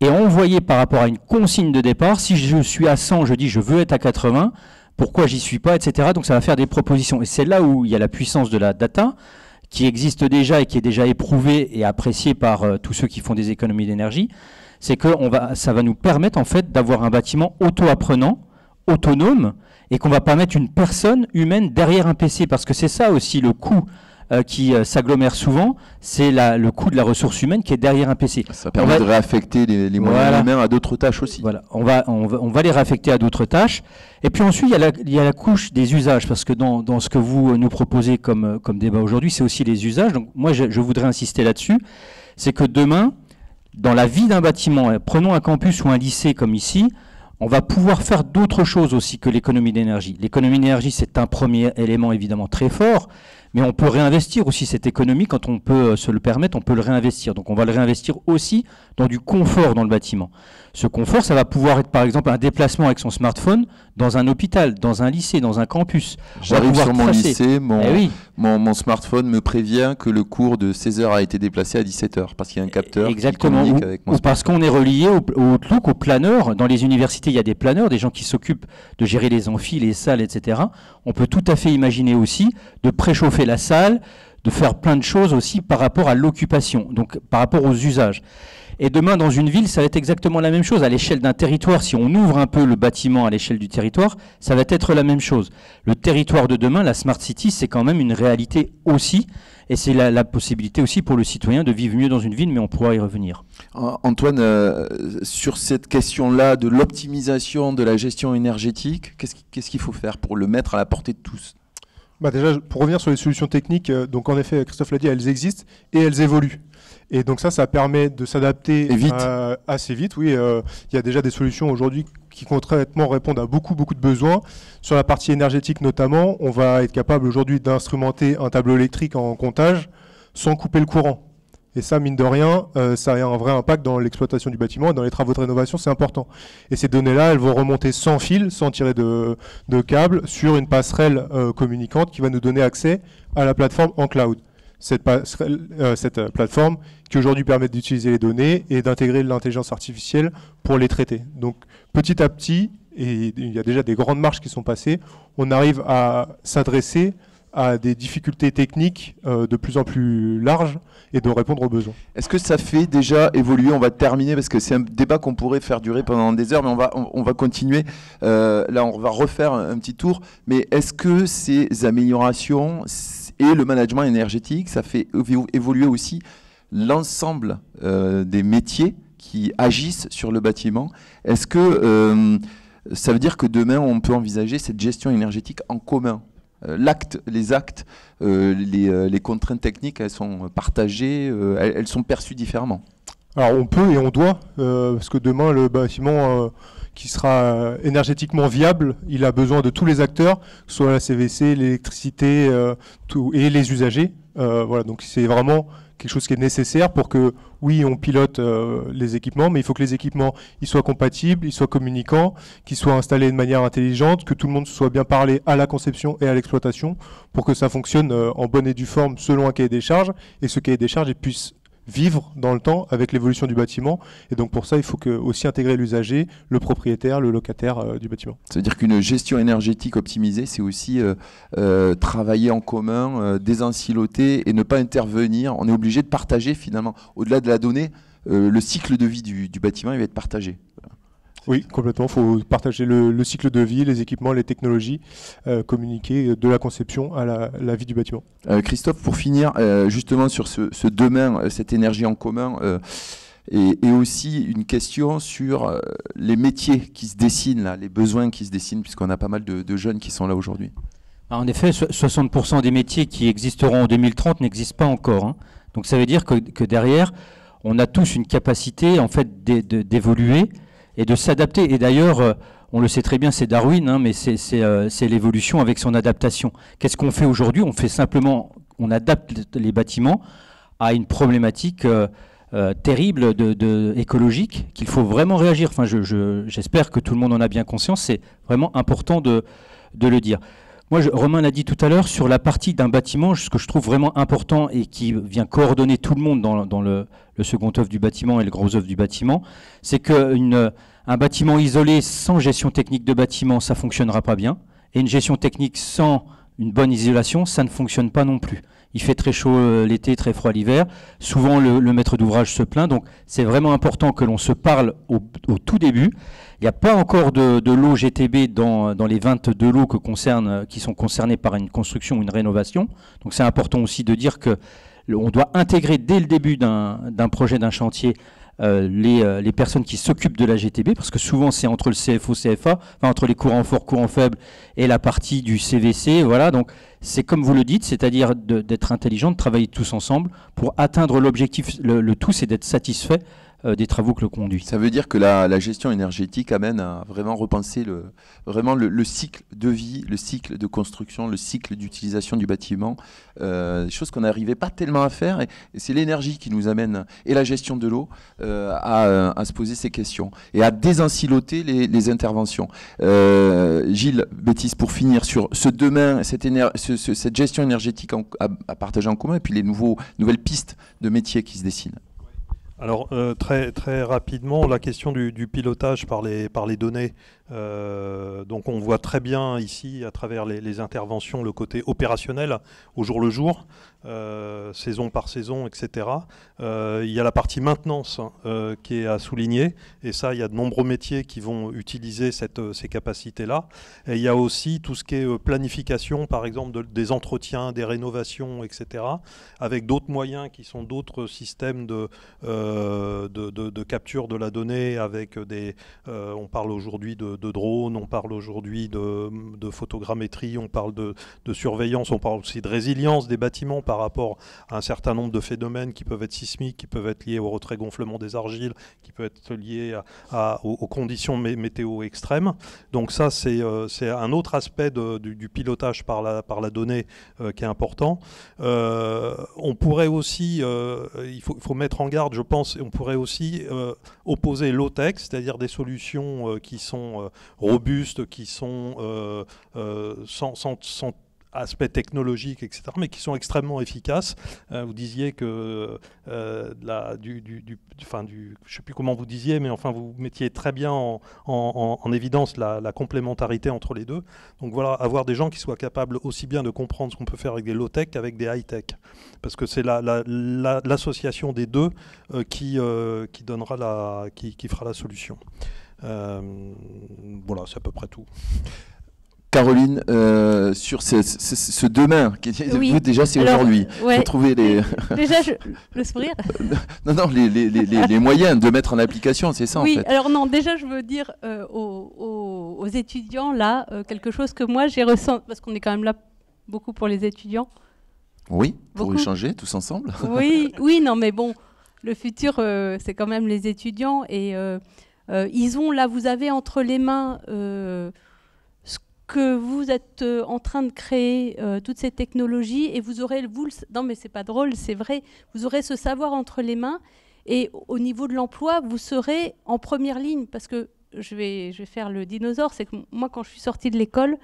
et envoyer par rapport à une consigne de départ, si je suis à 100, je dis je veux être à 80, pourquoi j'y suis pas, etc. Donc ça va faire des propositions. Et c'est là où il y a la puissance de la data, qui existe déjà et qui est déjà éprouvée et appréciée par tous ceux qui font des économies d'énergie. C'est que ça va nous permettre en fait d'avoir un bâtiment auto-apprenant, autonome, et qu'on va pas mettre une personne humaine derrière un PC, parce que c'est ça aussi le coût qui s'agglomère souvent, c'est le coût de la ressource humaine qui est derrière un PC. Ça permet de réaffecter les moyens humains à d'autres tâches aussi. Voilà, on va les réaffecter à d'autres tâches. Et puis ensuite, il y a la couche des usages, parce que dans ce que vous nous proposez comme débat aujourd'hui, c'est aussi les usages. Donc moi, je voudrais insister là-dessus, c'est que demain, dans la vie d'un bâtiment, prenons un campus ou un lycée comme ici, on va pouvoir faire d'autres choses aussi que l'économie d'énergie. L'économie d'énergie, c'est un premier élément évidemment très fort, mais on peut réinvestir aussi cette économie quand on peut se le permettre, on peut le réinvestir. Donc on va le réinvestir aussi dans du confort dans le bâtiment. Ce confort, ça va pouvoir être par exemple un déplacement avec son smartphone dans un hôpital, dans un lycée, dans un campus. J'arrive sur mon lycée, mon smartphone me prévient que le cours de 16h a été déplacé à 17h parce qu'il y a un capteur qui communique avec mon smartphone. Ou parce qu'on est relié au Outlook, au planeur. Dans les universités, il y a des planeurs, des gens qui s'occupent de gérer les amphis, les salles, etc. On peut tout à fait imaginer aussi de préchauffer la salle, de faire plein de choses aussi par rapport à l'occupation, donc par rapport aux usages. Et demain, dans une ville, ça va être exactement la même chose. À l'échelle d'un territoire, si on ouvre un peu le bâtiment à l'échelle du territoire, ça va être la même chose. Le territoire de demain, la Smart City, c'est quand même une réalité aussi. Et c'est la possibilité aussi pour le citoyen de vivre mieux dans une ville, mais on pourra y revenir. Antoine, sur cette question-là de l'optimisation de la gestion énergétique, qu'est-ce qu'il faut faire pour le mettre à la portée de tous ? Déjà, pour revenir sur les solutions techniques, donc en effet, Christophe l'a dit, elles existent et elles évoluent. Et donc ça permet de s'adapter assez vite. Oui, il y a déjà des solutions aujourd'hui qui concrètement répondent à beaucoup de besoins. Sur la partie énergétique notamment, on va être capable aujourd'hui d'instrumenter un tableau électrique en comptage sans couper le courant. Et ça, mine de rien, ça a un vrai impact dans l'exploitation du bâtiment et dans les travaux de rénovation, c'est important. Et ces données-là, elles vont remonter sans fil, sans tirer de câble, sur une passerelle communicante qui va nous donner accès à la plateforme en cloud. Cette plateforme qui aujourd'hui permet d'utiliser les données et d'intégrer l'intelligence artificielle pour les traiter. Donc petit à petit, et il y a déjà des grandes marches qui sont passées, on arrive à s'adresser à des difficultés techniques de plus en plus larges et de répondre aux besoins. Est-ce que ça fait déjà évoluer? On va terminer parce que c'est un débat qu'on pourrait faire durer pendant des heures, mais on va continuer. Là, on va refaire un petit tour. Mais est-ce que ces améliorations, et le management énergétique, ça fait évoluer aussi l'ensemble des métiers qui agissent sur le bâtiment. Est-ce que ça veut dire que demain, on peut envisager cette gestion énergétique en commun ? Les actes, les contraintes techniques, elles sont partagées, elles sont perçues différemment. Alors on peut et on doit, parce que demain le bâtiment qui sera énergétiquement viable, il a besoin de tous les acteurs, que ce soit la CVC, l'électricité et les usagers. Voilà, donc c'est vraiment quelque chose qui est nécessaire pour que, oui, on pilote les équipements, mais il faut que les équipements ils soient compatibles, ils soient communicants, qu'ils soient installés de manière intelligente, que tout le monde soit bien parlé à la conception et à l'exploitation pour que ça fonctionne en bonne et due forme selon un cahier des charges, et ce cahier des charges il puisse vivre dans le temps avec l'évolution du bâtiment. Et donc pour ça, il faut aussi intégrer l'usager, le propriétaire, le locataire du bâtiment. Ça veut dire qu'une gestion énergétique optimisée, c'est aussi travailler en commun, désensiloter et ne pas intervenir. On est obligé de partager finalement, au-delà de la donnée, le cycle de vie du bâtiment, il va être partagé. Oui, complètement. Il faut partager le cycle de vie, les équipements, les technologies, communiquer de la conception à la vie du bâtiment. Christophe, pour finir, justement sur ce demain, cette énergie en commun, et aussi une question sur les métiers qui se dessinent, là, les besoins qui se dessinent, puisqu'on a pas mal de jeunes qui sont là aujourd'hui. En effet, 60% des métiers qui existeront en 2030 n'existent pas encore. Hein. Donc ça veut dire que derrière, on a tous une capacité en fait d'évoluer et de s'adapter. Et d'ailleurs, on le sait très bien, c'est Darwin, hein, mais c'est l'évolution avec son adaptation. Qu'est-ce qu'on fait aujourd'hui ? On fait simplement, on adapte les bâtiments à une problématique terrible écologique qu'il faut vraiment réagir. Enfin, j'espère que tout le monde en a bien conscience. C'est vraiment important de le dire. Moi, Romain l'a dit tout à l'heure, sur la partie d'un bâtiment, ce que je trouve vraiment important et qui vient coordonner tout le monde dans le second œuvre du bâtiment et le gros œuvre du bâtiment, c'est qu'un bâtiment isolé sans gestion technique de bâtiment, ça ne fonctionnera pas bien. Et une gestion technique sans une bonne isolation, ça ne fonctionne pas non plus. Il fait très chaud l'été, très froid l'hiver. Souvent, le maître d'ouvrage se plaint. Donc, c'est vraiment important que l'on se parle au tout début. Il n'y a pas encore de lots GTB dans les 22 lots qui sont concernés par une construction ou une rénovation. Donc, c'est important aussi de dire qu'on doit intégrer dès le début d'un projet, d'un chantier, les personnes qui s'occupent de la GTB, parce que souvent c'est entre le CFO, CFA, enfin, entre les courants forts, courants faibles et la partie du CVC, voilà. Donc c'est comme vous le dites, c'est-à-dire d'être intelligent, de travailler tous ensemble pour atteindre l'objectif. Le tout, c'est d'être satisfait des travaux que l'on conduit. Ça veut dire que la gestion énergétique amène à vraiment repenser le cycle de vie, le cycle de construction, le cycle d'utilisation du bâtiment, des choses qu'on n'arrivait pas tellement à faire, et c'est l'énergie qui nous amène, et la gestion de l'eau, à se poser ces questions et à désensiloter les interventions. Gilles Bétis, pour finir sur ce demain, cette gestion énergétique à partager en commun, et puis les nouvelles pistes de métiers qui se dessinent. Alors très rapidement, la question du pilotage par les données. Donc on voit très bien ici, à travers les interventions, le côté opérationnel au jour le jour, saison par saison, etc. Il y a la partie maintenance qui est à souligner, et ça, il y a de nombreux métiers qui vont utiliser ces capacités-là. Et il y a aussi tout ce qui est planification, par exemple, des entretiens, des rénovations, etc., avec d'autres moyens qui sont d'autres systèmes de capture de la donnée, avec on parle aujourd'hui de drones, on parle aujourd'hui de photogrammétrie, on parle de surveillance, on parle aussi de résilience des bâtiments par rapport à un certain nombre de phénomènes qui peuvent être sismiques, qui peuvent être liés au retrait-gonflement des argiles, qui peuvent être liés aux conditions météo extrêmes. Donc ça, c'est un autre aspect du pilotage par la donnée qui est important. On pourrait aussi, il faut mettre en garde, je pense, on pourrait aussi opposer low-tech, c'est-à-dire des solutions qui sont robustes, qui sont sans aspect technologique, etc., mais qui sont extrêmement efficaces. Vous disiez que je ne sais plus comment vous disiez, mais enfin vous mettiez très bien en évidence la complémentarité entre les deux. Donc voilà, avoir des gens qui soient capables aussi bien de comprendre ce qu'on peut faire avec des low-tech qu'avec des high-tech, parce que c'est l'association des deux qui fera la solution. Voilà, c'est à peu près tout. Caroline, sur ce demain, vous, déjà c'est aujourd'hui. Ouais. Faut trouver les... Déjà, le sourire. non, les moyens de mettre en application, c'est ça en fait. Oui, alors non, déjà je veux dire aux étudiants là, quelque chose que moi j'ai ressenti, parce qu'on est quand même là beaucoup pour les étudiants. Oui, pour échanger tous ensemble. Oui, non mais bon, le futur c'est quand même les étudiants et ils ont là, vous avez entre les mains... que vous êtes en train de créer toutes ces technologies et vous aurez, non mais c'est pas drôle, c'est vrai, vous aurez ce savoir entre les mains et au niveau de l'emploi, vous serez en première ligne parce que je vais faire le dinosaure, c'est que moi quand je suis sortie de l'école,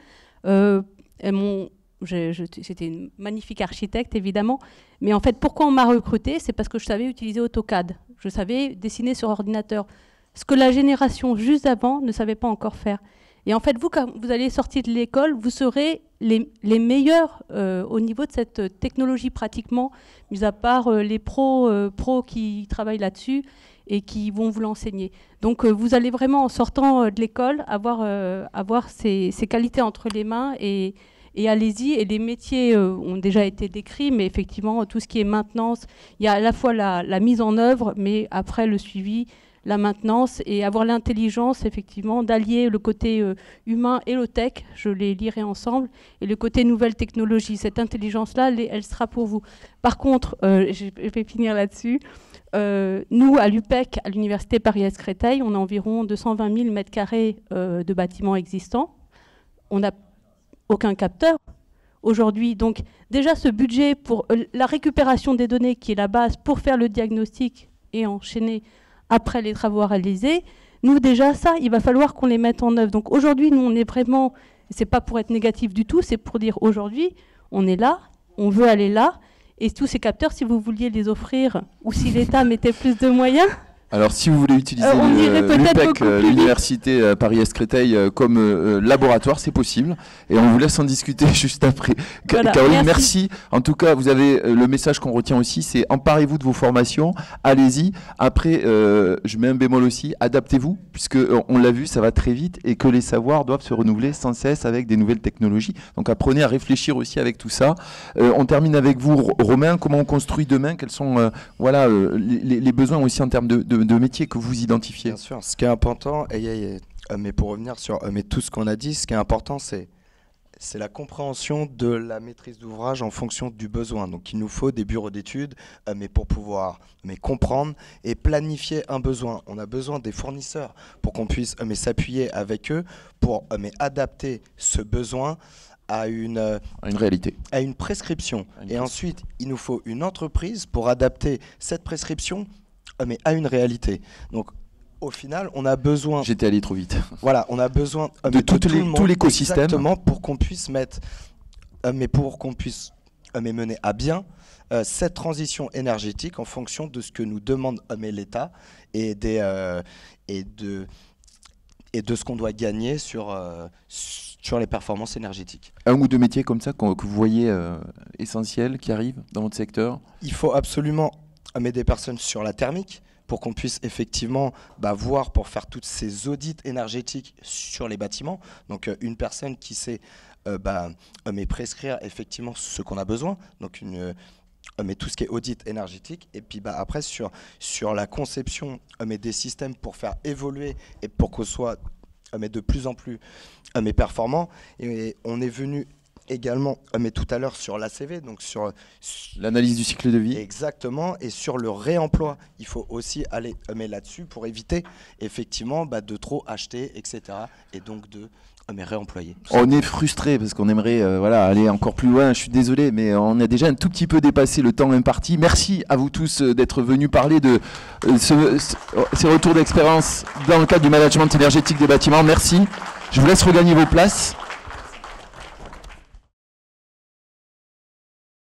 j'étais une magnifique architecte évidemment, mais en fait pourquoi on m'a recrutée, c'est parce que je savais utiliser AutoCAD, je savais dessiner sur ordinateur, ce que la génération juste avant ne savait pas encore faire. Et en fait, vous, quand vous allez sortir de l'école, vous serez les meilleurs au niveau de cette technologie pratiquement, mis à part les pros qui travaillent là-dessus et qui vont vous l'enseigner. Donc vous allez vraiment, en sortant de l'école, avoir ces qualités entre les mains et allez-y. Et les métiers ont déjà été décrits, mais effectivement, tout ce qui est maintenance, il y a à la fois la mise en œuvre, mais après le suivi, la maintenance et avoir l'intelligence effectivement d'allier le côté humain et le tech, je les lirai ensemble, et le côté nouvelle technologie. Cette intelligence-là, elle sera pour vous. Par contre, je vais finir là-dessus, nous à l'UPEC, à l'Université Paris-Est-Créteil, on a environ 220 000 mètres carrés de bâtiments existants. On n'a aucun capteur aujourd'hui. Donc déjà ce budget pour la récupération des données qui est la base pour faire le diagnostic et enchaîner après les travaux réalisés, nous déjà ça, il va falloir qu'on les mette en œuvre. Donc aujourd'hui, nous on est vraiment, c'est pas pour être négatif du tout, c'est pour dire aujourd'hui, on est là, on veut aller là, et tous ces capteurs, si vous vouliez les offrir, ou si l'État mettait plus de moyens... Alors, si vous voulez utiliser l'UPEC, l'Université Paris-Est-Créteil, comme laboratoire, c'est possible. Et on vous laisse en discuter juste après. Voilà, Caroline, merci. En tout cas, vous avez le message qu'on retient aussi, c'est emparez-vous de vos formations, allez-y. Après, je mets un bémol aussi, adaptez-vous, puisque on l'a vu, ça va très vite et que les savoirs doivent se renouveler sans cesse avec des nouvelles technologies. Donc, apprenez à réfléchir aussi avec tout ça. On termine avec vous, Romain. Comment on construit demain? Quels sont les besoins aussi en termes de métiers que vous identifiez? Bien sûr, ce qui est important, mais pour revenir sur tout ce qu'on a dit, ce qui est important, c'est la compréhension de la maîtrise d'ouvrage en fonction du besoin. Donc il nous faut des bureaux d'études, mais pour pouvoir comprendre et planifier un besoin. On a besoin des fournisseurs pour qu'on puisse s'appuyer avec eux pour adapter ce besoin à une réalité, à une prescription. Et ensuite, il nous faut une entreprise pour adapter cette prescription mais à une réalité. Donc, au final, on a besoin... J'étais allé trop vite. Voilà, on a besoin de tout l'écosystème. Exactement, pour qu'on puisse mener à bien cette transition énergétique en fonction de ce que nous demande l'État et de ce qu'on doit gagner sur les performances énergétiques. Un ou deux métiers comme ça que vous voyez essentiels qui arrivent dans votre secteur? Il faut absolument des personnes sur la thermique pour qu'on puisse effectivement voir pour faire toutes ces audits énergétiques sur les bâtiments. Donc une personne qui sait prescrire effectivement ce qu'on a besoin, donc tout ce qui est audit énergétique, et puis après sur la conception des systèmes pour faire évoluer et pour qu'on soit de plus en plus performant. Et on est venu également, tout à l'heure sur l'ACV, donc sur l'analyse du cycle de vie. Exactement, et sur le réemploi. Il faut aussi aller là-dessus pour éviter effectivement de trop acheter, etc. Et donc de réemployer. On est frustré parce qu'on aimerait aller encore plus loin. Je suis désolé, mais on a déjà un tout petit peu dépassé le temps imparti. Merci à vous tous d'être venus parler de ces retours d'expérience dans le cadre du management énergétique des bâtiments. Merci. Je vous laisse regagner vos places.